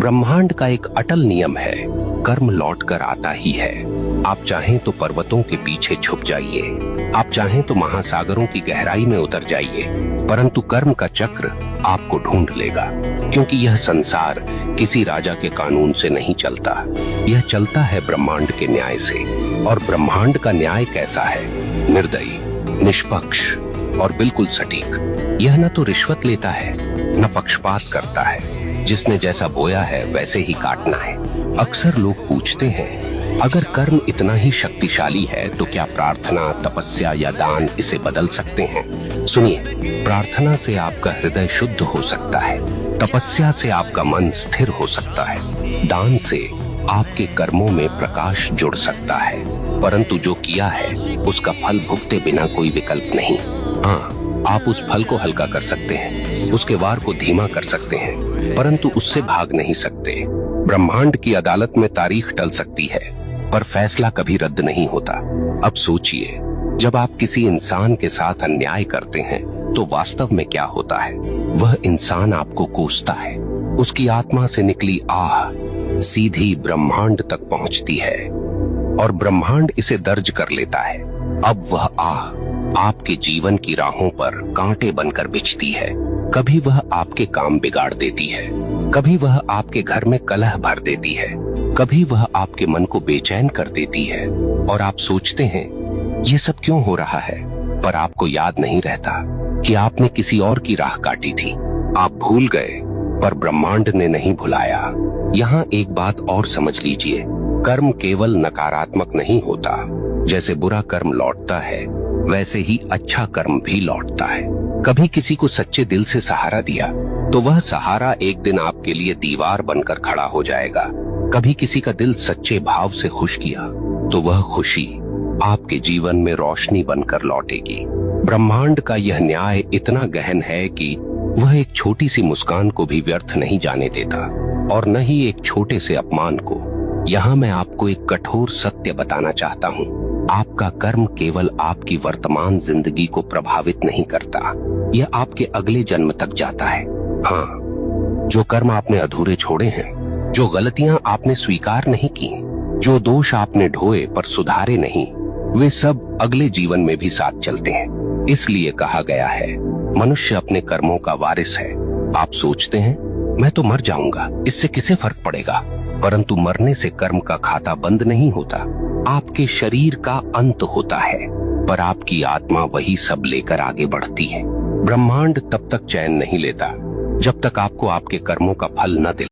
ब्रह्मांड का एक अटल नियम है, कर्म लौट कर आता ही है। आप चाहें तो पर्वतों के पीछे छुप जाइए, आप चाहें तो महासागरों की गहराई में उतर जाइए, परंतु कर्म का चक्र आपको ढूंढ लेगा। क्योंकि यह संसार किसी राजा के कानून से नहीं चलता, यह चलता है ब्रह्मांड के न्याय से। और ब्रह्मांड का न्याय कैसा है? निर्दयी, निष्पक्ष और बिल्कुल सटीक। यह न तो रिश्वत लेता है, न पक्षपात करता है। जिसने जैसा बोया है वैसे ही काटना है। अक्सर लोग पूछते हैं, अगर कर्म इतना ही शक्तिशाली है तो क्या प्रार्थना, तपस्या या दान इसे बदल सकते हैं? सुनिए, प्रार्थना से आपका हृदय शुद्ध हो सकता है, तपस्या से आपका मन स्थिर हो सकता है, दान से आपके कर्मों में प्रकाश जुड़ सकता है, परंतु जो किया है उसका फल भुगते बिना कोई विकल्प नहीं। हाँ, आप उस फल को हल्का कर सकते हैं, उसके वार को धीमा कर सकते हैं, परंतु उससे भाग नहीं सकते। ब्रह्मांड की अदालत में तारीख टल सकती है, पर फैसला कभी रद्द नहीं होता। अब सोचिए, जब आप किसी इंसान के साथ अन्याय करते हैं तो वास्तव में क्या होता है? वह इंसान आपको कोसता है, उसकी आत्मा से निकली आह सीधी ब्रह्मांड तक पहुंचती है और ब्रह्मांड इसे दर्ज कर लेता है। अब वह आह आपके जीवन की राहों पर कांटे बनकर बिछती है। कभी वह आपके काम बिगाड़ देती है, कभी वह आपके घर में कलह भर देती है, कभी वह आपके मन को बेचैन कर देती है और आप सोचते हैं ये सब क्यों हो रहा है, पर आपको याद नहीं रहता कि आपने किसी और की राह काटी थी। आप भूल गए, पर ब्रह्मांड ने नहीं भुलाया। यहाँ एक बात और समझ लीजिए, कर्म केवल नकारात्मक नहीं होता। जैसे बुरा कर्म लौटता है, वैसे ही अच्छा कर्म भी लौटता है। कभी किसी को सच्चे दिल से सहारा दिया तो वह सहारा एक दिन आपके लिए दीवार बनकर खड़ा हो जाएगा। कभी किसी का दिल सच्चे भाव से खुश किया तो वह खुशी आपके जीवन में रोशनी बनकर लौटेगी। ब्रह्मांड का यह न्याय इतना गहन है कि वह एक छोटी सी मुस्कान को भी व्यर्थ नहीं जाने देता और न ही एक छोटे से अपमान को। यहाँ मैं आपको एक कठोर सत्य बताना चाहता हूँ, आपका कर्म केवल आपकी वर्तमान जिंदगी को प्रभावित नहीं करता, यह आपके अगले जन्म तक जाता है। हाँ, जो कर्म आपने अधूरे छोड़े हैं, जो गलतियां आपने स्वीकार नहीं की, जो दोष आपने ढोए पर सुधारे नहीं, वे सब अगले जीवन में भी साथ चलते हैं। इसलिए कहा गया है, मनुष्य अपने कर्मों का वारिस है। आप सोचते हैं मैं तो मर जाऊंगा, इससे किसे फर्क पड़ेगा? परंतु मरने से कर्म का खाता बंद नहीं होता, आपके शरीर का अंत होता है, पर आपकी आत्मा वही सब लेकर आगे बढ़ती है। ब्रह्मांड तब तक चैन नहीं लेता जब तक आपको आपके कर्मों का फल न दे।